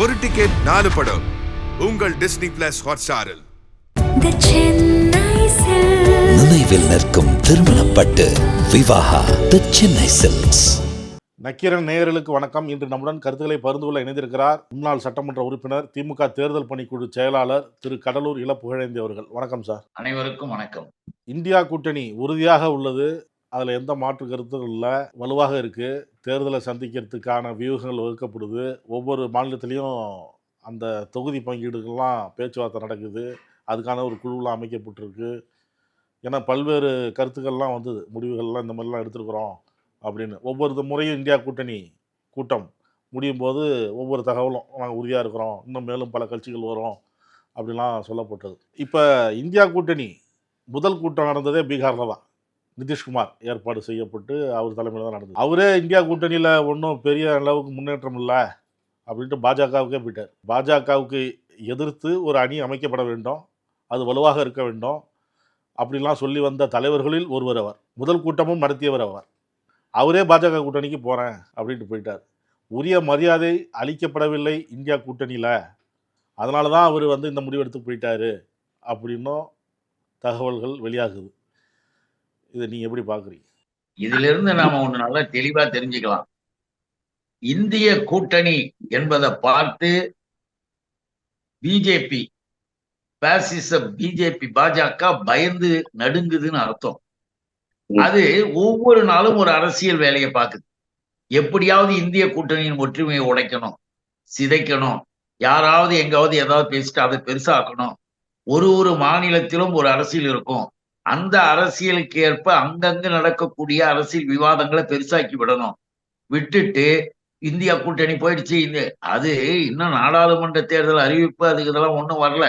ஒரு டிக்கெட் 4 படம் உங்கள் டிஸ்னி பிளஸ் ஹாட்ஸ்டாரில். நினைவில் நிற்கும் திருமணப்பட்டு விவாகா தி சென்னை சில்க்ஸ். நக்கீரன் நேயர்களுக்கு வணக்கம். இன்று நம்முடன் கருத்துக்களை பகிர்ந்து கொள்ள இணைந்திருக்கிறார் முன்னாள் சட்டமன்ற உறுப்பினர், திமுக தேர்தல் பணிக்குழு செயலாளர் திரு கடலூர் இளப்புகழேந்தி அவர்கள். வணக்கம் சார். அனைவருக்கும் வணக்கம். இந்தியா கூட்டணி உறுதியாக உள்ளது, அதில் எந்த மாற்று கருத்தும் இல்லை, வலுவாக இருக்கு. தேர்தலை சந்திக்கிறதுக்கான வியூகங்கள் வகுக்கப்படுது. ஒவ்வொரு மாநிலத்திலையும் அந்த தொகுதி பங்கீடுகள்லாம் பேச்சுவார்த்தை நடக்குது. அதுக்கான ஒரு குழுவெலாம் அமைக்கப்பட்டிருக்கு. ஏன்னா பல்வேறு கருத்துக்கள்லாம் வந்தது, முடிவுகள்லாம் இந்த மாதிரிலாம் எடுத்துருக்குறோம் அப்படின்னு. ஒவ்வொரு முறையும் இந்தியா கூட்டணி கூட்டம் முடியும் போது ஒவ்வொரு தகவலும் நாங்கள் உறுதியாக இருக்கிறோம், இன்னும் மேலும் பல கட்சிகள் வரும் அப்படிலாம் சொல்லப்பட்டது. இப்போ இந்தியா கூட்டணி முதல் கூட்டம் நடந்ததே பீகாரில் தான். நிதிஷ்குமார் ஏற்பாடு செய்யப்பட்டு அவர் தலைமையில் தான் நடந்தது. அவரே இந்தியா கூட்டணியில் ஒன்றும் பெரிய அளவுக்கு முன்னேற்றம் இல்லை அப்படின்ட்டு பாஜகவுக்கே போயிட்டார். பாஜகவுக்கு எதிர்த்து ஒரு அணி அமைக்கப்பட வேண்டும், அது வலுவாக இருக்க வேண்டும் அப்படிலாம் சொல்லி வந்த தலைவர்களில் ஒருவர் அவர். முதல் கூட்டமும் நடத்தியவர் அவர். அவரே பாஜக கூட்டணிக்கு போகிறேன் அப்படின்ட்டு போயிட்டார். உரிய மரியாதை அளிக்கப்படவில்லை இந்தியா கூட்டணியில், அதனால தான் அவர் இந்த முடிவெடுத்து போயிட்டாரு அப்படின்னும் தகவல்கள் வெளியாகுது. இதை நீங்க எப்படி பாக்குறீங்க? இதுல இருந்து நாம ஒண்ணு நல்லா தெளிவா தெரிஞ்சுக்கலாம். இந்திய கூட்டணி என்பதை பார்த்து பிஜேபி, பிஜேபி பாஜக பயந்து நடுங்குதுன்னு அர்த்தம். அது ஒவ்வொரு நாளும் ஒரு அரசியல் வேலையை பார்க்குது. எப்படியாவது இந்திய கூட்டணியின் ஒற்றுமையை உடைக்கணும், சிதைக்கணும், யாராவது எங்காவது ஏதாவது பேசிட்டு அதை பெருசாக்கணும். ஒரு மாநிலத்திலும் ஒரு அரசியல் இருக்கும். அந்த அரசியலுக்கு ஏற்ப அங்கங்கு நடக்கக்கூடிய அரசியல் விவாதங்களை பெருசாக்கி விடணும். விட்டுட்டு இந்தியா கூட்டணி போயிடுச்சு, அது இன்னும் நாடாளுமன்ற தேர்தல் அறிவிப்பு அதுக்கு இதெல்லாம் ஒன்றும் வரல,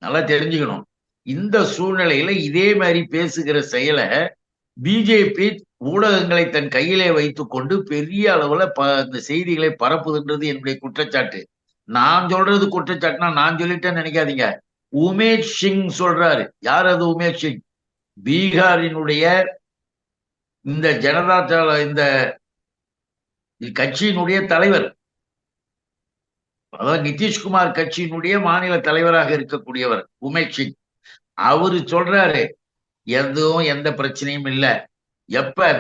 நல்லா தெரிஞ்சுக்கணும். இந்த சூழ்நிலையில இதே மாதிரி பேசுகிற செயலை பிஜேபி ஊடகங்களை தன் கையிலே வைத்துக் கொண்டு பெரிய அளவுல இந்த செய்திகளை பரப்புதுன்றது என்னுடைய குற்றச்சாட்டு. நான் சொல்றது குற்றச்சாட்டுனா நான் சொல்லிட்டேன்னு நினைக்காதீங்க. உமேஷ் சிங் சொல்றாரு. யார் அது உமேஷ் சிங்? பீகாரினுடைய இந்த ஜனதா தள இந்த கட்சியினுடைய தலைவர், அதாவது நிதிஷ்குமார் கட்சியினுடைய மாநில தலைவராக இருக்கக்கூடியவர் உமேஷ் சிங். அவரு சொல்றாரு எதுவும் எந்த பிரச்சனையும் இல்லை. எப்ப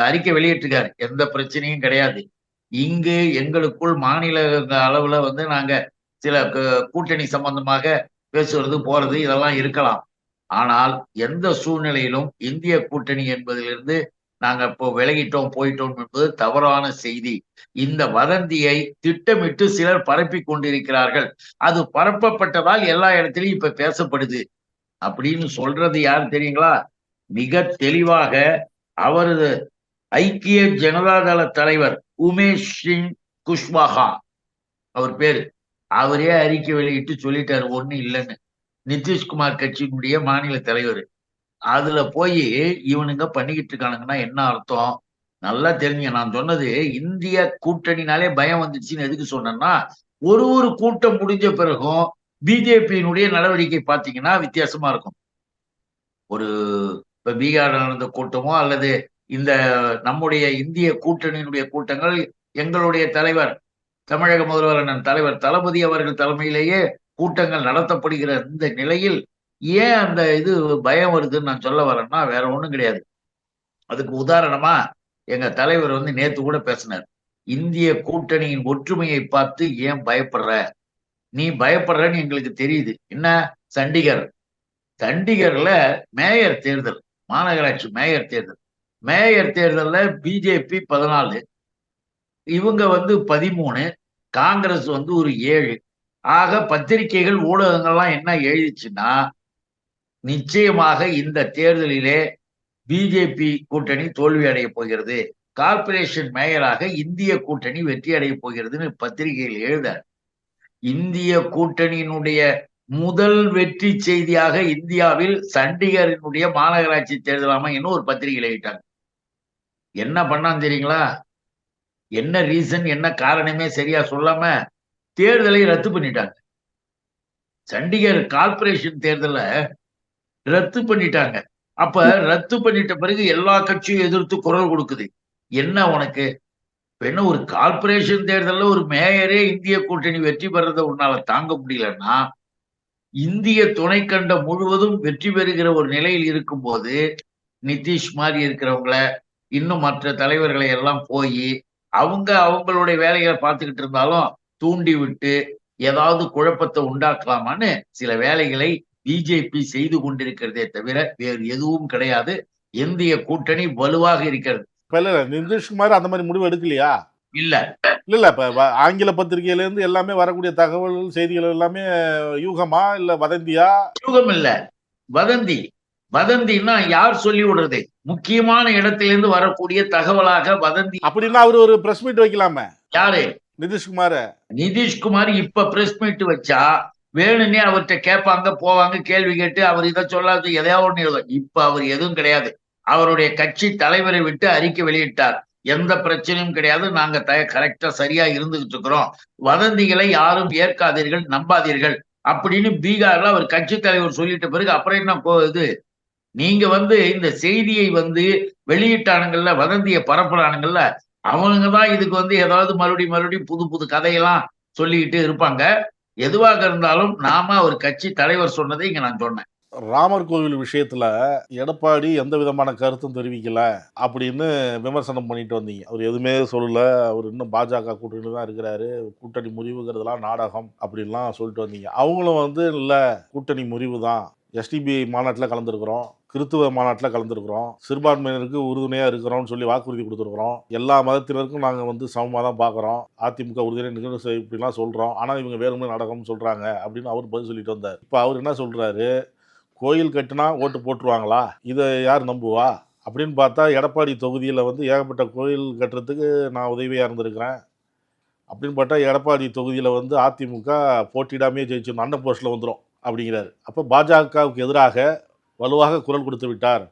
அறிக்கை வெளியிட்டிருக்காரு, எந்த பிரச்சனையும் கிடையாது. இங்கு எங்களுக்குள் மாநில அளவுல நாங்க சில கூட்டணி சம்பந்தமாக பேசுறது போறது இதெல்லாம் இருக்கலாம். ஆனால் எந்த சூழ்நிலையிலும் இந்திய கூட்டணி என்பதிலிருந்து நாங்க இப்போ விலகிட்டோம் போயிட்டோம் என்பது தவறான செய்தி. இந்த வதந்தியை திட்டமிட்டு சிலர் பரப்பி கொண்டிருக்கிறார்கள். அது பரப்பப்பட்டதால் எல்லா இடத்திலையும் இப்ப பேசப்படுது அப்படின்னு சொல்றது யார் தெரியுங்களா? மிக தெளிவாக அவரது ஐக்கிய ஜனதாதள தலைவர் உமேஷ் சிங் குஷ்வாஹா அவர் பேரு, அவரே அறிக்கை வெளியிட்டு சொல்லிட்டாரு ஒண்ணு இல்லைன்னு. நிதிஷ்குமார் கட்சியினுடைய மாநில தலைவர் அதுல போய் இவனுங்க பண்ணிக்கிட்டு இருக்கானுங்கன்னா என்ன அர்த்தம்? நல்லா தெரிஞ்சுங்க. நான் சொன்னது இந்திய கூட்டணினாலே பயம் வந்துச்சுன்னு எதுக்கு சொன்னேன்னா, ஒரு கூட்டம் முடிஞ்ச பிறகும் பிஜேபியினுடைய நடவடிக்கை பார்த்தீங்கன்னா வித்தியாசமா இருக்கும். இப்ப பீகார் நடந்த கூட்டமோ அல்லது இந்த நம்முடைய இந்திய கூட்டணியினுடைய கூட்டங்கள், எங்களுடைய தலைவர் தமிழக முதல்வர் தலைவர் தளபதி அவர்கள் தலைமையிலேயே கூட்டங்கள் நடத்தப்படுகிற இந்த நிலையில் ஏன் அந்த பயம் வருதுன்னு நான் சொல்ல வரேன்னா வேற ஒண்ணும் கிடையாது. அதுக்கு உதாரணமா எங்க தலைவர் நேத்து கூட பேசினார். இந்திய கூட்டணியின் ஒற்றுமையை பார்த்து ஏன் பயப்படுற? நீ பயப்படுறன்னு எங்களுக்கு தெரியுது. என்ன? சண்டிகர்ல மேயர் தேர்தல், மாநகராட்சி மேயர் தேர்தல்ல பிஜேபி 14, இவங்க 13, காங்கிரஸ் ஒரு 7. ஆக பத்திரிகைகள் ஊடகங்கள்லாம் என்ன எழுதிச்சுன்னா, நிச்சயமாக இந்த தேர்தலிலே பிஜேபி கூட்டணி தோல்வி அடைய போகிறது, கார்பரேஷன் மேயராக இந்திய கூட்டணி வெற்றி அடைய போகிறதுன்னு பத்திரிகையில் எழுத, இந்திய கூட்டணியினுடைய முதல் வெற்றி செய்தியாக இந்தியாவில் சண்டிகரினுடைய மாநகராட்சி தேர்தல் அமைன்னு ஒரு பத்திரிகை எழுதிட்டாங்க. என்ன பண்ணான்னு தெரியுங்களா? என்ன ரீசன், என்ன காரணமே சரியா சொல்லாம தேர்தலை ரத்து பண்ணிட்டாங்க. சண்டிகர் கார்பரேஷன் தேர்தலை ரத்து பண்ணிட்டாங்க. அப்ப ரத்து பண்ணிட்ட பிறகு எல்லா கட்சியும் எதிர்த்து குரல் கொடுக்குது. என்ன உனக்கு என்ன ஒரு கார்ப்பரேஷன் தேர்தல்ல ஒரு மேயரே இந்திய கூட்டணி வெற்றி பெறதை உன்னால தாங்க முடியலன்னா, இந்திய துணைக்கண்டம் முழுவதும் வெற்றி பெறுகிற ஒரு நிலையில் இருக்கும்போது, நிதிஷ் மாரி இருக்கிறவங்கள, இன்னும் மற்ற தலைவர்களை எல்லாம் போயி, அவங்க அவங்களுடைய வேலைகளை பார்த்துக்கிட்டு இருந்தாலும், தூண்டி விட்டு ஏதாவது குழப்பத்த உண்டாக்கலாமான்னு சில வேலைகளை பிஜேபி செய்து கொண்டிருக்கிறதே தவிர, வேறு எதுவும் கிடையாது. இந்திய கூட்டணி வலுவாக இருக்கிறது. இப்ப இல்ல நிதிஷ்குமார் அந்த மாதிரி முடிவு எடுக்கலையா? இல்ல. இல்ல இப்ப ஆங்கில பத்திரிகையில இருந்து எல்லாமே வரக்கூடிய தகவல்கள், செய்திகள் எல்லாமே யூகமா இல்ல வதந்தியா? யூகம் இல்ல. வதந்தி. வதந்தின்னா யார் சொல்லி விடுறது? முக்கியமான இடத்திலிருந்து வரக்கூடிய தகவலாக வதந்தி. அப்படின்னா அவரு ஒரு பிரஸ் மீட் வைக்கலாமே யாரு? நிதிஷ்குமார். நிதிஷ்குமார் இப்ப பிரஸ் மீட் வச்சா வேணும்னே அவர்கிட்ட கேட்பாங்க, போவாங்க, கேள்வி கேட்டு அவர் இதை சொல்லாது எதையாவது ஒண்ணு எழுதும். இப்ப அவர் எதுவும் கிடையாது. அவருடைய கட்சி தலைவரை விட்டு அறிக்கை வெளியிட்டார். எந்த பிரச்சனையும் கிடையாது. நாங்க கரெக்டா சரியா இருந்துகிட்டு இருக்கிறோம். வதந்திகளை யாரும் ஏற்காதீர்கள், நம்பாதீர்கள் அப்படின்னு பீகார்ல அவர் கட்சி தலைவர் சொல்லிட்ட பிறகு அப்புறம் என்ன இது? நீங்க இந்த செய்தியை வெளியிட்டானுங்கள்ல, வதந்தியை பரப்புறானுங்கள்ல, அவனுங்க தான் இதுக்கு ஏதாவது மறுபடியும் புது புது கதையெல்லாம் சொல்லிக்கிட்டு இருப்பாங்க. எதுவாக இருந்தாலும் நாம ஒரு கட்சி தலைவர் சொன்னதை இங்க நான் சொன்னேன். ராமர் கோவில் விஷயத்துல எடப்பாடி எந்த விதமான கருத்தும் தெரிவிக்கல அப்படின்னு விமர்சனம் பண்ணிட்டு வந்தீங்க. அவர் எதுவுமே சொல்லல, அவர் இன்னும் பாஜக கூட்டணி தான் இருக்கிறாரு, கூட்டணி முறிவுங்கிறதுலாம் நாடகம் அப்படின்லாம் சொல்லிட்டு வந்தீங்க. அவங்களும் இல்ல கூட்டணி முறிவு தான், எஸ்டிபி மாநாட்டில் கலந்துருக்கிறோம், கிறித்துவ மாநாட்டில் கலந்துருக்கிறோம், சிறுபான்மையினருக்கு உறுதுணையாக இருக்கிறோம்னு சொல்லி வாக்குறுதி கொடுத்துருக்குறோம், எல்லா மதத்தினருக்கும் நாங்கள் சமமாக தான் பார்க்குறோம், அதிமுக உறுதுணை இப்படிலாம் சொல்கிறோம், ஆனால் இவங்க வேறுமே நாடகம்னு சொல்கிறாங்க அப்படின்னு அவர் பதில் சொல்லிட்டு வந்தார். இப்போ அவர் என்ன சொல்கிறாரு, கோயில் கட்டினா ஓட்டு போட்டுருவாங்களா, இதை யார் நம்புவா அப்படின்னு பார்த்தா எடப்பாடி தொகுதியில் ஏகப்பட்ட கோயில் கட்டுறதுக்கு நான் உதவியாக இருந்திருக்கிறேன் அப்படின்னு பார்த்தா எடப்பாடி தொகுதியில் அதிமுக போட்டியிடாமே ஜெயிச்சிடணும், அண்ணன் போஸ்டில் வந்துடும் அப்படிங்கிறாரு. அப்போ பாஜகவுக்கு எதிராக வலுவாக குரல் கொடுத்து விட்டார்,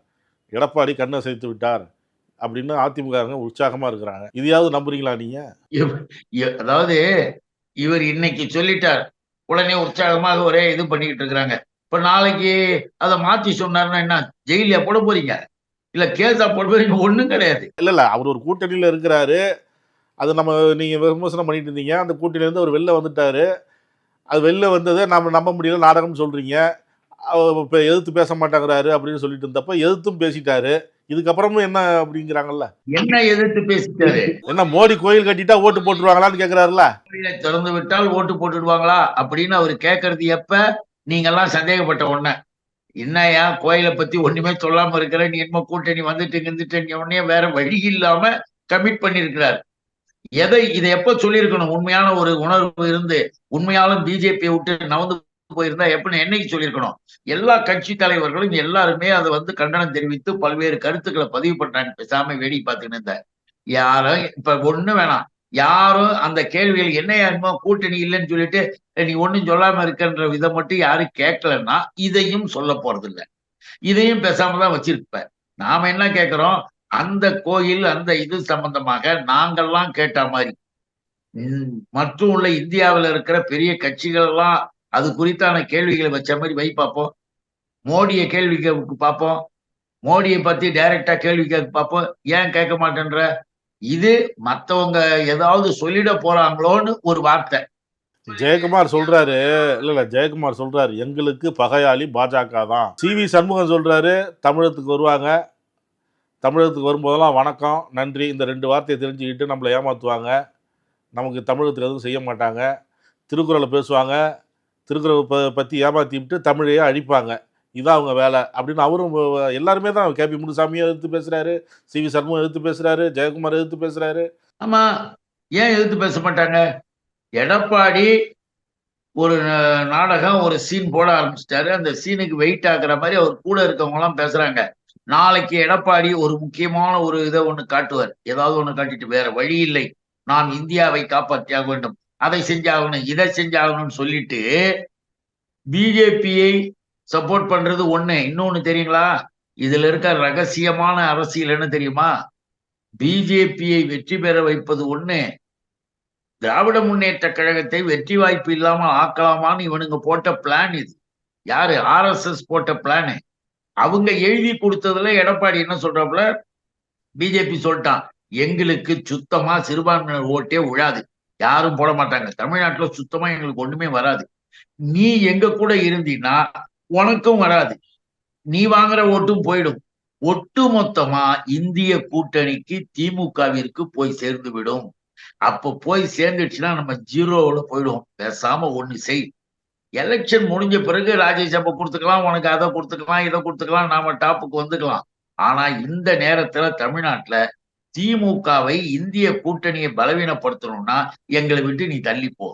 எடப்பாடி கண்ணை சேர்த்து விட்டார் அப்படின்னு அதிமுக உற்சாகமாக இருக்கிறாங்க. இதையாவது நம்புறீங்களா நீங்க? அதாவது இவர் இன்னைக்கு சொல்லிட்டார், உடனே உற்சாகமாக ஒரே இது பண்ணிக்கிட்டு இருக்கிறாங்க. இப்ப நாளைக்கு அதை மாத்தி சொன்னாருன்னா என்ன, ஜெயிலியா போட போறீங்க, இல்ல கேஸா போட போறீங்க? ஒண்ணும் கிடையாது. இல்ல அவர் ஒரு கூட்டணியில இருக்கிறாரு, அது நீங்க விமர்சனம் பண்ணிட்டு இருந்தீங்க, அந்த கூட்டணியிலேருந்து அவர் வெளில வந்துட்டாரு, அது வெளில வந்ததை நம்ம நம்ப முடியல, நாடகம்னு சொல்றீங்க, இப்போ எதிர்த்து பேச மாட்டேங்கிறாரு அப்படின்னு சொல்லிட்டு இருந்தப்ப எதிர்த்தும் பேசிட்டாரு, இதுக்கப்புறமும் என்ன அப்படிங்கிறாங்கல்ல. என்ன எதிர்த்து பேசிட்டாரு? என்ன மோடி கோயில் கட்டிட்டா ஓட்டு போட்டுருவாங்களான்னு கேட்கிறாருல. திறந்து விட்டால் ஓட்டு போட்டுடுவாங்களா அப்படின்னு அவர் கேட்கறது எப்ப? நீங்க எல்லாம் சந்தேகப்பட்ட உடனே, என்னையா கோயிலை பத்தி ஒண்ணுமே சொல்லாம இருக்கிற, நீ என்ன கூட்டணி வந்துட்டு உடனே வேற வழி இல்லாம கமிட் பண்ணிருக்கிறார். இதை எப்ப சொல்லியிருக்கணும்? உண்மையான ஒரு உணர்வு இருந்து உண்மையாலும் பிஜேபியை விட்டு நவந்து போயிருந்தா எப்பன்னு என்னைக்கு சொல்லியிருக்கணும்? எல்லா கட்சி தலைவர்களும் எல்லாருமே அதை கண்டனம் தெரிவித்து பல்வேறு கருத்துக்களை பதிவு பண்றாங்க. பேசாம வேடி பார்த்துக்கிட்டு இருந்த யாரும் இப்ப ஒண்ணு வேணாம், யாரும் அந்த கேள்விகள் என்ன யாருமோ கூட்டணி இல்லைன்னு சொல்லிட்டு நீ ஒண்ணும் சொல்லாம இருக்கன்ற விதம் மட்டும் யாரும் கேட்கலன்னா இதையும் சொல்ல போறது இல்லை, இதையும் பேசாம தான் வச்சிருப்ப. நாம என்ன கேட்கிறோம், அந்த கோயில் அந்த இது சம்பந்தமாக நாங்கள்லாம் கேட்ட மாதிரி மற்றும் உள்ள இந்தியாவில் இருக்கிற பெரிய கட்சிகள் எல்லாம் அது குறித்தான கேள்விகளை வச்ச மாதிரி வை பார்ப்போம். மோடியை கேள்வி பார்ப்போம், மோடியை பத்தி டைரக்டா கேள்வி கேட்க பார்ப்போம். ஏன் கேட்க மாட்டேன்ற? இது மத்தவங்க ஏதாவது சொல்லிட போறாங்களோன்னு ஒரு வார்த்தை. ஜெயக்குமார் சொல்றாரு, இல்ல ஜெயக்குமார் சொல்றாரு எங்களுக்கு பகையாளி பாஜக தான். CV சண்முகம் சொல்றாரு தமிழகத்துக்கு வருவாங்க, தமிழகத்துக்கு வரும்போதெல்லாம் வணக்கம் நன்றி இந்த 2 வார்த்தையை தெரிஞ்சுக்கிட்டு நம்மளை ஏமாத்துவாங்க, நமக்கு தமிழகத்தில் எதுவும் செய்ய மாட்டாங்க, திருக்குறளை பேசுவாங்க, திருக்குறளை பற்றி ஏமாற்றிவிட்டு தமிழையே அழிப்பாங்க, இதான் அவங்க வேலை அப்படின்னு அவரும் எல்லாருமே தான். KP முனுசாமியை எதிர்த்து பேசுறாரு, CV சண்முகம் எதிர்த்து பேசுறாரு, ஜெயக்குமார் எதிர்த்து பேசுறாரு. ஆமா, ஏன் எதிர்த்து பேச மாட்டாங்க? எடப்பாடி ஒரு நாடகம் ஒரு சீன் போட ஆரம்பிச்சிட்டாரு, அந்த சீனுக்கு வெயிட் ஆகுற மாதிரி அவர் கூட இருக்கவங்க எல்லாம் பேசுறாங்க. நாளைக்கு எடப்பாடி ஒரு முக்கியமான ஒரு இதை ஒண்ணு காட்டுவார், ஏதாவது ஒண்ணு காட்டிட்டு வேற வழி இல்லை, நாம் இந்தியாவை காப்பாற்றியாக வேண்டும், அதை செஞ்சாகணும், இதை செஞ்சாகணும்னு சொல்லிட்டு பிஜேபியை சப்போர்ட் பண்றது ஒண்ணு. இன்னொன்னு தெரியுங்களா, இதுல இருக்க ரகசியமான அரசியல் என்ன தெரியுமா? பிஜேபியை வெற்றி பெற வைப்பது ஒண்ணு, திராவிட முன்னேற்ற கழகத்தை வெற்றி வாய்ப்பு இல்லாம ஆக்கலாமான்னு இவனுங்க போட்ட பிளான் இது. யாரு? RSS போட்ட பிளான். அவங்க எழுதி கொடுத்ததுல எடப்பாடி என்ன சொல்றாப்புல, பிஜேபி சொல்லிட்டான், எங்களுக்கு சுத்தமா சிறுபான்மையினர் ஓட்டே விழாது, யாரும் போட மாட்டாங்க. தமிழ்நாட்டுல சுத்தமா எங்களுக்கு ஒண்ணுமே வராது. நீ எங்க கூட இருந்தீன்னா உனக்கும் வராது, நீ வாங்குற ஓட்டும் போயிடும். ஒட்டு மொத்தமா இந்திய கூட்டணிக்கு திமுகவிற்கு போய் சேர்ந்து விடும். அப்ப போய் சேர்ந்துச்சுன்னா நம்ம ஜீரோவுல போயிடும். பேசாம ஒண்ணு செய், எலெக்ஷன் முடிஞ்ச பிறகு ராஜ்யசபா கொடுத்துக்கலாம், உனக்கு அதை கொடுத்துக்கலாம், இதை கொடுத்துக்கலாம், நாம டாப்புக்கு வந்துக்கலாம். ஆனா இந்த நேரத்துல தமிழ்நாட்டுல திமுகவை இந்திய கூட்டணியை பலவீனப்படுத்தணும்னா எங்களை விட்டு நீ தள்ளி போ.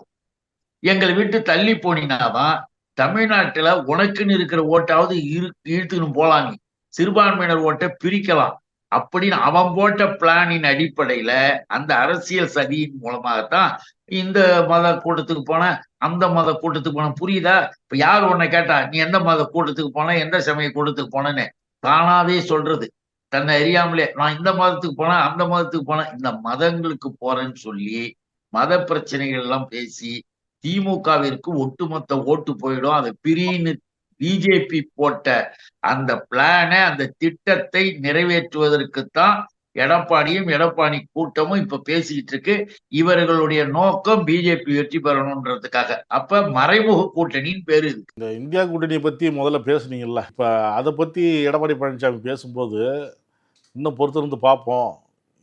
எங்களை விட்டு தள்ளி போனீனாதான் தமிழ்நாட்டுல உனக்குன்னு இருக்கிற ஓட்டாவது இழுத்துக்கணும் போலாம். நீ சிறுபான்மையினர் ஓட்டை பிரிக்கலாம் அப்படின்னு அவன் போட்ட பிளானின் அடிப்படையில அந்த அரசியல் சதியின் மூலமாகத்தான் இந்த மத கூட்டத்துக்கு போன, அந்த மத கூட்டத்துக்கு போன. புரியுதா? இப்ப யார் உன்னை கேட்டா நீ எந்த மத கூட்டத்துக்கு போன, எந்த சமய கூட்டத்துக்கு போனேன்னு தானாவே சொல்றது, தன்னை அறியாமலே நான் இந்த மதத்துக்கு போனேன், அந்த மதத்துக்கு போனேன். இந்த மதங்களுக்கு போறேன்னு சொல்லி மத பிரச்சனைகள் எல்லாம் பேசி திமுகவிற்கு ஒட்டுமொத்த ஓட்டு போயிடும். அதை பிரின்னு பிஜேபி போட்ட அந்த பிளான, அந்த திட்டத்தை நிறைவேற்றுவதற்குத்தான் எடப்பாடியும் எடப்பாடி கூட்டமும் இப்ப பேசிக்கிட்டு இருக்கு. இவர்களுடைய நோக்கம் பிஜேபி வெற்றி பெறணும்ன்றதுக்காக. அப்ப மறைமுக கூட்டணின்னு பேரு இது. இந்த இந்தியா கூட்டணியை பத்தி முதல்ல பேசுனீங்கல்ல, இப்ப அதை பத்தி எடப்பாடி பழனிசாமி பேசும்போது இன்னும் பொறுத்திருந்து பார்ப்போம்,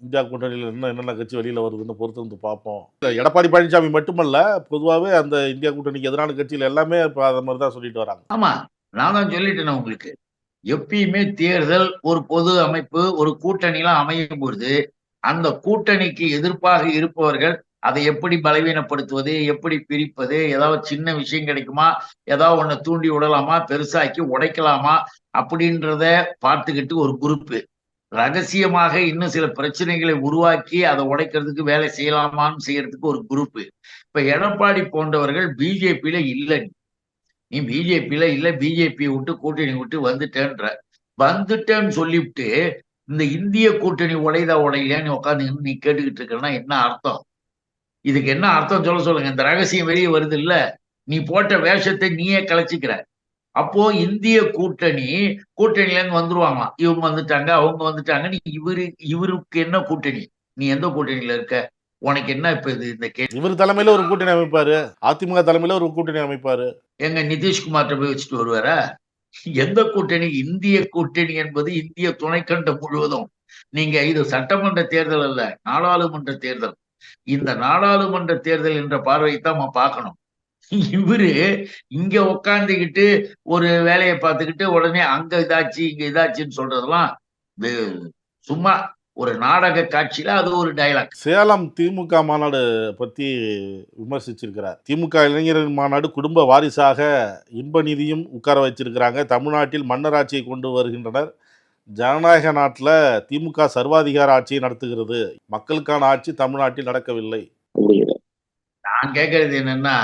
இந்தியா கூட்டணியில் இன்னும் என்னென்ன கட்சி வெளியில் வருதுன்னு பொறுத்திருந்து பார்ப்போம். எடப்பாடி பழனிசாமி மட்டுமல்ல, பொதுவாகவே அந்த இந்தியா கூட்டணிக்கு எதிரான கட்சியில் எல்லாமே இப்போ அதை மாதிரி தான் சொல்லிட்டு வராங்க. ஆமா, நான் தான் சொல்லிட்டேன் உங்களுக்கு. எப்பயுமே தேர்தல், ஒரு பொது அமைப்பு, ஒரு கூட்டணிலாம் அமையும் பொழுது அந்த கூட்டணிக்கு எதிர்ப்பாக இருப்பவர்கள் அதை எப்படி பலவீனப்படுத்துவது, எப்படி பிரிப்பது, ஏதாவது சின்ன விஷயம் கிடைக்குமா, ஏதாவது ஒண்ணு தூண்டி விடலாமா, பெருசாக்கி உடைக்கலாமா அப்படின்றத பார்த்துக்கிட்டு ஒரு குரூப்பு, ரகசியமாக இன்னும் சில பிரச்சனைகளை உருவாக்கி அதை உடைக்கிறதுக்கு வேலை செய்யலாமான்னு செய்யறதுக்கு ஒரு குரூப்பு. இப்ப எடப்பாடி போன்றவர்கள் பிஜேபியில இல்லை. நீ பிஜேபியில இல்ல, பிஜேபி விட்டு கூட்டணி விட்டு வந்துட்டேன்னு சொல்லிவிட்டு இந்த இந்திய கூட்டணி உடையதா உடையலையான்னு உட்காந்து நீ கேட்டுக்கிட்டு இருக்கன்னா என்ன அர்த்தம்? இதுக்கு என்ன அர்த்தம் சொல்லுங்க. இந்த ரகசியம் வெளியே வருது இல்ல, நீ போட்ட வேஷத்தை நீயே கலைச்சிக்கிற. அப்போ இந்திய கூட்டணியில இருந்து வந்துருவாங்களாம். இவங்க வந்துட்டாங்க, அவங்க வந்துட்டாங்க. நீ இவருக்கு என்ன கூட்டணி? நீ எந்த கூட்டணியில இருக்க? உனக்கு என்ன இப்ப இது? இந்த கேள்வி. இவர் தலைமையில ஒரு கூட்டணி அமைப்பாரு, அதிமுக தலைமையில ஒரு கூட்டணி அமைப்பாரு. எங்க நிதிஷ்குமார்ட்ட போய் வச்சுட்டு வருவாரா? எந்த கூட்டணி? இந்திய கூட்டணி என்பது இந்திய துணைக்கண்டம் முழுவதும். நீங்க இது சட்டமன்ற தேர்தல் அல்ல, நாடாளுமன்ற தேர்தல். இந்த நாடாளுமன்ற தேர்தல் என்ற பார்வையைத்தான் நம்ம பார்க்கணும். இவரு இங்க உட்காந்துக்கிட்டு ஒரு வேலையை பார்த்துக்கிட்டு உடனே அங்க இதாச்சு இங்க இதாச்சுன்னு சொல்றதெல்லாம் சும்மா ஒரு நாடக காட்சியில அது ஒரு டயலாக். சேலம் திமுக மாநாடு பத்தி விமர்சிச்சிருக்கிறார். திமுக இளைஞர் மாநாடு குடும்ப வாரிசாக இன்ப நிதியும் உட்கார வச்சிருக்கிறாங்க. தமிழ்நாட்டில் மன்னராட்சியை கொண்டு வருகின்றனர். ஜனநாயக நாட்டில் திமுக சர்வாதிகார ஆட்சியை நடத்துகிறது. மக்களுக்கான ஆட்சி தமிழ்நாட்டில் நடக்கவில்லை. நான் கேட்கறது என்னன்னா,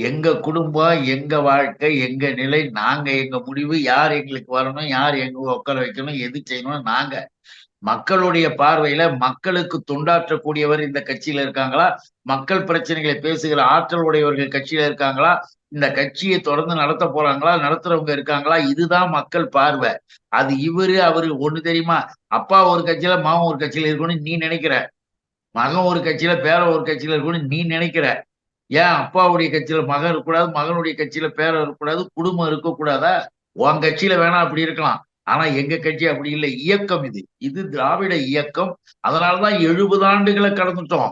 எங்க குடும்பம், எங்க வாழ்க்கை, எங்க நிலை, நாங்க எங்க முடிவு, யார் எங்களுக்கு வரணும், யார் எங்க உட்கார வைக்கணும், எது செய்யணும், நாங்க மக்களுடைய பார்வையில மக்களுக்கு தொண்டாற்றக்கூடியவர் இந்த கட்சியில இருக்காங்களா, மக்கள் பிரச்சனைகளை பேசுகிற ஆற்றல் உடையவர்கள் கட்சியில இருக்காங்களா, இந்த கட்சியை தொடர்ந்து நடத்த போறாங்களா, நடத்துறவங்க இருக்காங்களா, இதுதான் மக்கள் பார்வை. அது அவரு ஒண்ணு தெரியுமா? அப்பா ஒரு கட்சியில மாமன் ஒரு கட்சியில இருக்கணும்னு நீ நினைக்கிற, மகன் ஒரு கட்சியில பேரன் ஒரு கட்சியில இருக்கணும்னு நீ நினைக்கிற. ஏன் அப்பாவுடைய கட்சியில மகன் இருக்கக்கூடாது, மகனுடைய கட்சியில பேரன் இருக்கக்கூடாது, குடும்பம் இருக்கக்கூடாதா? உன் கட்சியில வேணா அப்படி இருக்கலாம், ஆனா எங்க கட்சி அப்படி இல்லை. இயக்கம் இது திராவிட இயக்கம். அதனாலதான் 70 ஆண்டுகளை கடந்துட்டோம்.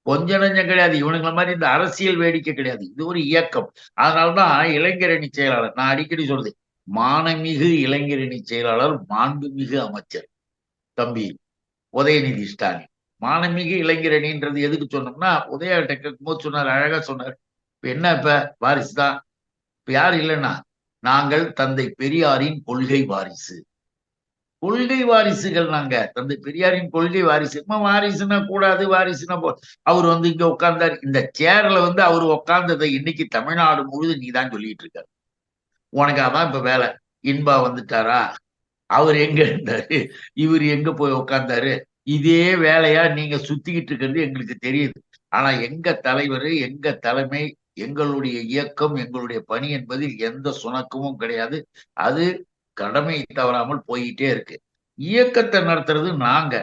கொஞ்ச நஞ்சம் கிடையாது. இவனுங்களை மாதிரி இந்த அரசியல் வேடிக்கை கிடையாது. இது ஒரு இயக்கம். அதனாலதான் இளைஞரணி செயலாளர், நான் அடிக்கடி சொல்றது, மானமிகு இளைஞரணி செயலாளர், மாண்புமிகு அமைச்சர் தம்பி உதயநிதி ஸ்டாலின். மானமிகு இளைஞரணின்றது எதுக்கு சொன்னோம்னா, உதயாட்ட கேட்கும்போது சொன்னார், அழகா சொன்னார். இப்ப என்ன, இப்ப வாரிசு தான். இப்ப யாரு இல்லைன்னா, நாங்கள் தந்தை பெரியாரின் கொள்கை வாரிசு. கொள்கை வாரிசுகள் நாங்க. தந்தை பெரியாரின் கொள்கை வாரிசு. வாரிசுனா கூடாது, வாரிசுனா அவர் இங்க உட்கார்ந்தாரு. இந்த சேர்ல அவர் உட்கார்ந்ததை இன்னைக்கு தமிழ்நாடு முழுதும் நீதான் சொல்லிட்டு இருக்க. உனக்கு அதான் இப்ப வேலை. இன்பா வந்துட்டாரா, அவர் எங்க இருந்தாரு, இவர் எங்க போய் உட்கார்ந்தாரு, இதே வேலையா நீங்க சுத்திக்கிட்டு இருக்கிறது எங்களுக்கு தெரியுது. ஆனா எங்க தலைவர், எங்க தலைமை, எங்களுடைய இயக்கம், எங்களுடைய பணி என்பதில் எந்த சுணக்கமும் கிடையாது. அது கடமை தவறாமல் போயிட்டே இருக்கு. இயக்கத்தை நடத்துறது நாங்க.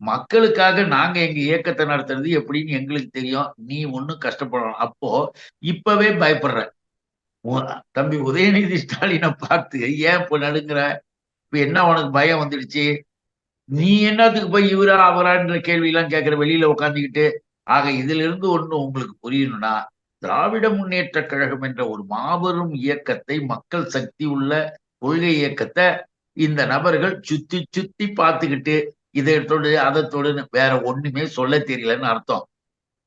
மக்களுக்காக நாங்க எங்க இயக்கத்தை நடத்துறது எப்படின்னு எங்களுக்கு தெரியும். நீ ஒண்ணும் கஷ்டப்படலாம். அப்போ இப்பவே பயப்படுற. தம்பி உதயநிதி ஸ்டாலினை பார்த்து ஏன் இப்ப நடுங்குற? இப்ப என்ன உனக்கு பயம் வந்துடுச்சு? நீ என்னத்துக்கு போய் இவரா அவரான்ற கேள்வி எல்லாம் கேட்கிற வெளியில உட்காந்துக்கிட்டு? ஆக இதுல இருந்து ஒண்ணு உங்களுக்கு புரியணும்னா, திராவிட முன்னேற்ற கழகம் என்ற ஒரு மாபெரும் இயக்கத்தை, மக்கள் சக்தி உள்ள கொள்கை இயக்கத்தை இந்த நபர்கள் சுத்தி சுத்தி பார்த்துக்கிட்டு இதை தொடு அதை தொடுன்னு வேற ஒண்ணுமே சொல்ல தெரியலன்னு அர்த்தம்.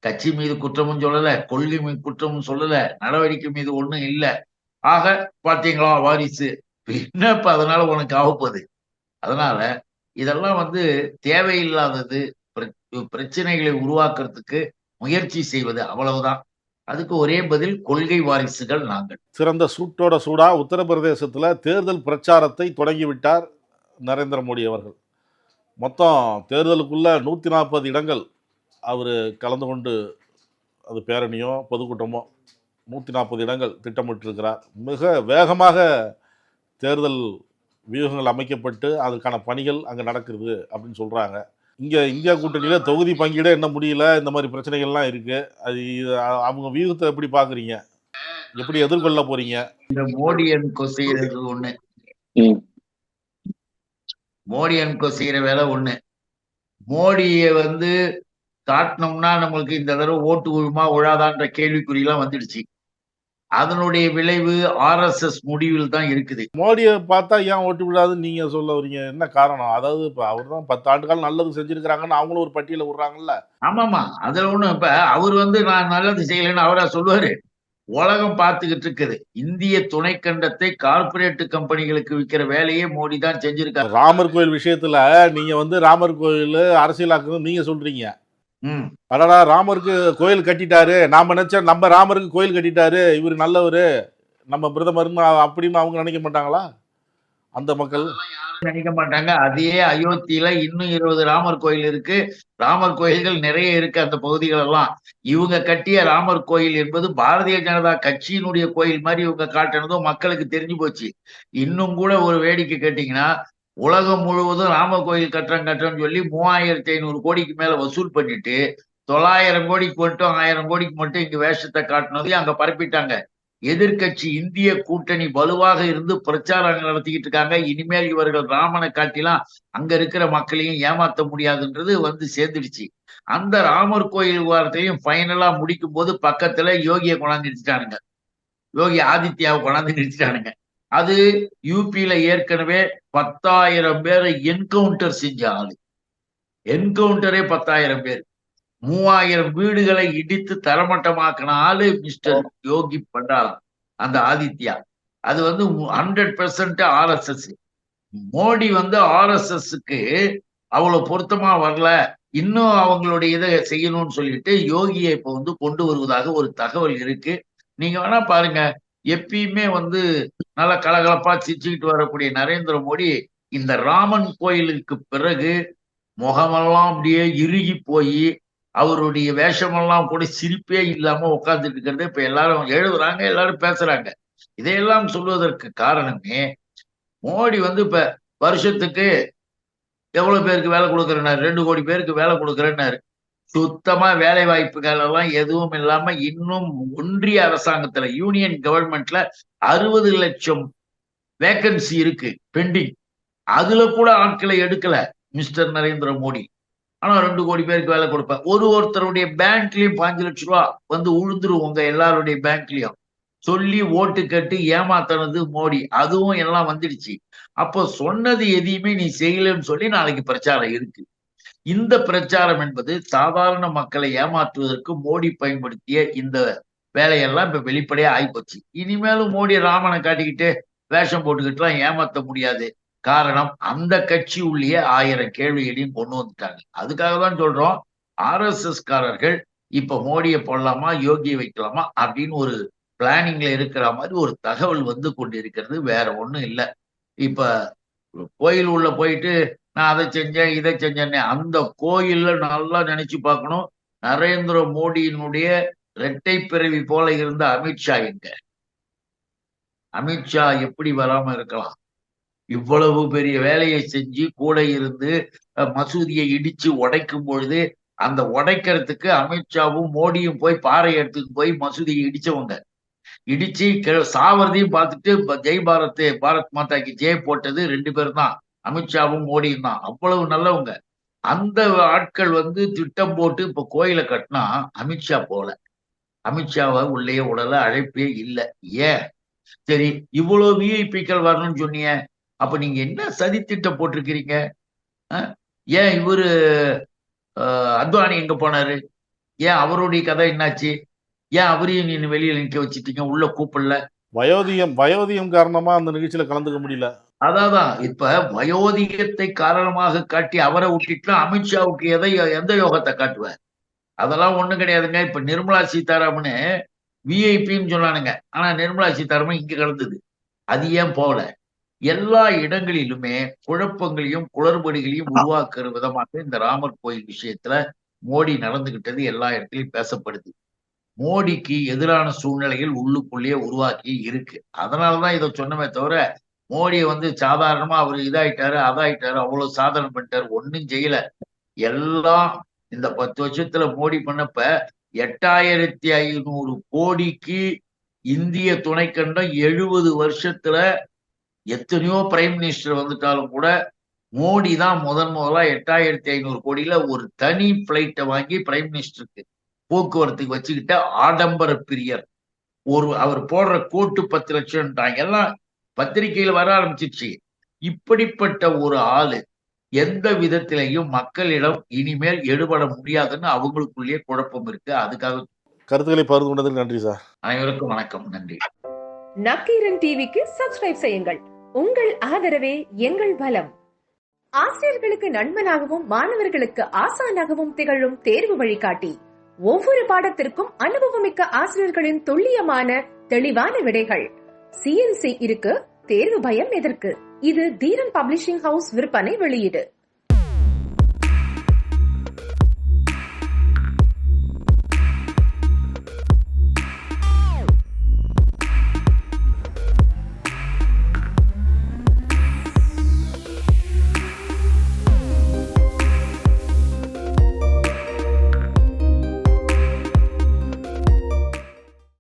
கட்சி மீது குற்றமும் சொல்லல, கொள்கை மீது குற்றமும் சொல்லல, நடவடிக்கை மீது ஒண்ணும் இல்ல. ஆக பாத்தீங்களா வாரிசு, என்ன இப்ப அதனால உனக்கு ஆகப்போகுது? அதனால இதெல்லாம் தேவையில்லாதது, பிரச்சனைகளை உருவாக்குறதுக்கு முயற்சி செய்வது, அவ்வளவுதான். அதுக்கு ஒரே பதில், கொள்கை வாரிசுகள் நாங்கள். சிறந்த சூட்டோட சூடா உத்தரப்பிரதேசத்தில் தேர்தல் பிரச்சாரத்தை தொடங்கிவிட்டார் நரேந்திர மோடி அவர்கள். மொத்தம் தேர்தலுக்குள்ள 140 இடங்கள் அவர் கலந்து கொண்டு, அது பேரணியோ பொதுக்கூட்டமோ 140 இடங்கள் திட்டமிட்டிருக்கிறார். மிக வேகமாக தேர்தல் வியூகங்கள் அமைக்கப்பட்டு அதுக்கான பணிகள் அங்கே நடக்குது அப்படின்னு சொல்கிறாங்க. இங்கே இந்தியா கூட்டணியில் தொகுதி பங்கீடு என்ன முடியல, இந்த மாதிரி பிரச்சனைகள்லாம் இருக்குது. அது அவங்க வியூகத்தை எப்படி பார்க்குறீங்க? எப்படி எதிர்கொள்ள போறீங்க? இந்த மோடி என்கோ செய்யறது ஒண்ணு, மோடி என்கோ செய்யற வேலை ஒண்ணு. மோடியை காட்டினோம்னா நம்மளுக்கு இந்த தடவை ஓட்டு விழுமா விழாதான்ற கேள்விக்குறியெல்லாம் வந்துடுச்சு. அதனுடைய விளைவு ஆர்எஸ்எஸ் முடிவில் தான் இருக்குது. மோடியை பார்த்தா ஏன் ஓட்டு விடாதுன்னு நீங்க சொல்ல வரீங்க? என்ன காரணம்? அதாவது இப்ப அவர் தான் 10 ஆண்டுகள் நல்லது செஞ்சிருக்கிறாங்கன்னு அவங்களும் ஒரு பட்டியலை விடுறாங்கல்ல. ஆமாமா, அதுல ஒண்ணும் இப்ப அவர் நான் நல்லது செய்யலைன்னு அவரா சொல்லுவாரு? உலகம் பார்த்துக்கிட்டு இருக்குது. இந்திய துணைக்கண்டத்தை கார்பரேட் கம்பெனிகளுக்கு விற்கிற வேலையே மோடி தான் செஞ்சிருக்காரு. ராமர் கோயில் விஷயத்துல நீங்க ராமர் கோயில் அரசியலாக்குன்னு நீங்க சொல்றீங்க. அடடா, ராமருக்கு கோயில் கட்டிட்டாரு, நாம நினைச்ச நம்ம ராமருக்கு கோயில் கட்டிட்டாரு, இவர் நல்லவரு, நம்ம பிரதமர் அப்படின்னு அவங்க நினைக்க மாட்டாங்களா? அந்த மக்கள் நினைக்க மாட்டாங்க. அதே அயோத்தியில இன்னும் 20 ராமர் கோயில் இருக்கு. ராமர் கோயில்கள் நிறைய இருக்கு அந்த பகுதிகள் எல்லாம். இவங்க கட்டிய ராமர் கோயில் என்பது பாரதிய ஜனதா கட்சியினுடைய கோயில் மாதிரி இவங்க காட்டினதும் மக்களுக்கு தெரிஞ்சு போச்சு. இன்னும் கூட ஒரு வேடிக்கை கேட்டீங்கன்னா, உலகம் முழுவதும் ராமர் கோயில் கட்டுறன்னு சொல்லி 3500 கோடிக்கு மேல வசூல் பண்ணிட்டு 900 கோடிக்கு மட்டும் 1000 கோடிக்கு மட்டும் இங்க வேஷத்தை காட்டினதையும் அங்க பரப்பிட்டாங்க. எதிர்கட்சி இந்திய கூட்டணி வலுவாக இருந்து பிரச்சாரங்கள் நடத்திக்கிட்டு இருக்காங்க. இனிமேல் இவர்கள் ராமனை காட்டிலாம் அங்க இருக்கிற மக்களையும் ஏமாத்த முடியாதுன்றது சேர்ந்துடுச்சு. அந்த ராமர் கோயில் விவகாரத்தையும் ஃபைனலா முடிக்கும் போது பக்கத்துல யோகியை கொண்டாந்து நிறுத்திட்டானுங்க. யோகி ஆதித்யாவை கொண்டாந்து நிறுத்திட்டானுங்க. அது யூபியில ஏற்கனவே 10,000 பேரை என்கவுண்டர் செஞ்ச ஆளு. என்கவுண்டரே 10,000 பேர். 3000 வீடுகளை இடித்து தரமட்டமாக்கின ஆளு மிஸ்டர் யோகி பண்டாரா, அந்த ஆதித்யா. அது 100% ஆர்எஸ்எஸ். மோடி ஆர்எஸ்எஸ்க்கு அவ்வளவு பொருத்தமா வரல, இன்னும் அவங்களுடைய இதை செய்யணும்னு சொல்லிட்டு யோகியை இப்ப கொண்டு வருவதாக ஒரு தகவல் இருக்கு. நீங்க வேணா பாருங்க. எப்பயுமே நல்ல கலகலப்பா சிரிச்சுக்கிட்டு வரக்கூடிய நரேந்திர மோடி இந்த ராமன் கோயிலுக்கு பிறகு முகமெல்லாம் அப்படியே இறுகி போய் அவருடைய வேஷமெல்லாம் கூட சிரிப்பே இல்லாம உட்கார்ந்துட்டு இருக்கிறது இப்ப எல்லாரும் எழுதுறாங்க, எல்லாரும் பேசுறாங்க. இதையெல்லாம் சொல்வதற்கு காரணமே, மோடி இப்ப வருஷத்துக்கு எவ்வளவு பேருக்கு வேலை கொடுக்குறேன்னாரு? 2 கோடி பேருக்கு வேலை கொடுக்குறேன்னாரு. சுத்தமா வேலை வாய்ப்புகள் எல்லாம் எதுவும் இல்லாம இன்னும் ஒன்றிய அரசாங்கத்துல, யூனியன் கவர்மெண்ட்ல 60 லட்சம் வேக்கன்சி இருக்கு பெண்டிங். அதுல கூட ஆட்களை எடுக்கல மிஸ்டர் நரேந்திர மோடி. ஆனா 2 கோடி பேருக்கு வேலை கொடுப்பேன். ஒருத்தருடைய பேங்க்லயும் 5 லட்சம் ரூபா உழுந்துரும் உங்க எல்லாருடைய பேங்க்லயும் சொல்லி ஓட்டு கட்டு ஏமாத்தினது மோடி. அதுவும் எல்லாம் வந்துடுச்சு. அப்போ சொன்னது எதையுமே நீ செய்யலன்னு சொல்லி நாளைக்கு பிரச்சாரம் இருக்கு. இந்த பிரச்சாரம் என்பது சாதாரண மக்களை ஏமாற்றுவதற்கு மோடி பயன்படுத்திய இந்த வேலையெல்லாம் இப்ப வெளிப்படையா ஆயிப்போச்சு. இனிமேலும் மோடி ராமனை காட்டிக்கிட்டு வேஷம் போட்டுக்கிட்டுலாம் ஏமாத்த முடியாது. காரணம், அந்த கட்சி உள்ளே 1000 கேள்விகளையும் கொண்டு வந்துட்டாங்க. அதுக்காக தான் சொல்றோம், ஆர்எஸ்எஸ் காரர்கள் இப்ப மோடியை போடலாமா யோகியை வைக்கலாமா அப்படின்னு ஒரு பிளானிங்ல இருக்கிற மாதிரி ஒரு தகவல் கொண்டிருக்கிறது. வேற ஒண்ணும் இல்லை. இப்ப கோயில் உள்ள போயிட்டு நான் அதை செஞ்சேன் இதை செஞ்சேன்னு அந்த கோயில்ல நல்லா நினைச்சு பார்க்கணும். நரேந்திர மோடியினுடைய இரட்டை பிறவி போல இருந்த அமித்ஷா எங்க? அமித்ஷா எப்படி வராம இருக்கலாம்? இவ்வளவு பெரிய வேலையை செஞ்சு கூட இருந்து மசூதியை இடிச்சு உடைக்கும் பொழுது அந்த உடைக்கிறதுக்கு அமித்ஷாவும் மோடியும் போய் பாறை எடுத்துட்டு போய் மசூதியை இடிச்சவங்க. இடிச்சு சாவறதையும் பார்த்துட்டு ஜெய் பாரத் பாரத் மாதாக்கு ஜெய் போட்டது 2 பேரும் தான், அமித்ஷாவும் மோடியும் தான். அவ்வளவு நல்லவங்க. அந்த ஆட்கள் திட்டம் போட்டு இப்ப கோயிலை கட்டினா அமித்ஷா போல, அமித்ஷாவை உள்ளே உடல அழைப்பே இல்லை. ஏன்? சரி, இவ்வளவு விஐபிக்கள் வரணும்னு சொன்னீங்க, அப்ப நீங்க என்ன சதி திட்டம் போட்டிருக்கிறீங்க? ஏன் இவரு அத்வானி எங்க போனாரு? ஏன் அவருடைய கதை என்னாச்சு? ஏன் அவரையும் நீங்க வெளியில நிக்க வச்சுட்டீங்க, உள்ள கூப்பிடல? வயோதிகம் காரணமா அந்த நிகழ்ச்சியில கலந்துக்க முடியல. அதான் இப்ப வயோதிகத்தை காரணமாக காட்டி அவரை விட்டுட்டு அமித்ஷாவுக்கு எந்த யோகத்தை காட்டுவார்? அதெல்லாம் ஒண்ணும் கிடையாதுங்க. இப்ப நிர்மலா சீதாராமன் விஐபின்னு சொன்னானுங்க, ஆனா நிர்மலா சீதாராமன் இங்க கலந்தது. அது ஏன் போகல? எல்லா இடங்களிலுமே குழப்பங்களையும் குளறுபடிகளையும் உருவாக்குற விதமாக இந்த ராமர் கோயில் விஷயத்துல மோடி நடந்துகிட்டது எல்லா இடத்துலயும் பேசப்படுது. மோடிக்கு எதிரான சூழ்நிலைகள் உள்ளுக்குள்ளேயே உருவாக்கி இருக்கு. அதனாலதான் இதை சொன்னமே தவிர, மோடியை சாதாரணமா அவர் இதாயிட்டாரு அதாயிட்டாரு அவ்வளவு சாதனை பண்ணிட்டாரு, ஒன்னும் செய்யல. எல்லாம் இந்த 10 வருஷத்துல மோடி பண்ணப்ப 8500 கோடிக்கு இந்திய துணைக்கண்டம் 70 வருஷத்துல எத்தனையோ பிரைம் மினிஸ்டர் வந்துட்டாலும் கூட மோடி தான் முதலா 8500 கோடியில ஒரு தனி பிளைட்டை வாங்கி பிரைம் மினிஸ்டருக்கு போக்குவரத்துக்கு வச்சுக்கிட்ட ஆடம்பர பிரியர். அவர் போடுற கோட்டு 10 லட்சம் எல்லாம் பத்திரிகையில வர ஆரம்பிச்சிருச்சு. இப்படிப்பட்ட ஒரு ஆளு எந்த விதத்திலையும் மக்களிடம் இனிமேல் எடுபட முடியாதுன்னு அவங்களுக்குள்ளேயே குழப்பம் இருக்கு. அதுக்காக கருத்துக்களை பகிர்ந்து கொண்டதுக்கு நன்றி சார். அனைவருக்கும் வணக்கம், நன்றி. நக்கீரன் டிவிக்கு சப்ஸ்கிரைப் செய்யுங்கள். உங்கள் ஆதரவே எங்கள் பலம். ஆசிரியர்களுக்கு நண்பனாகவும் மாணவர்களுக்கு ஆசானாகவும் திகழும் தேர்வு வழிகாட்டி. ஒவ்வொரு பாடத்திற்கும் அனுபவமிக்க ஆசிரியர்களின் துல்லியமான தெளிவான விடைகள். CNC இருக்கு, தேர்வு பயம் எதற்கு? இது தீரன் பப்ளிஷிங் ஹவுஸ் விற்பனை வெளியீடு.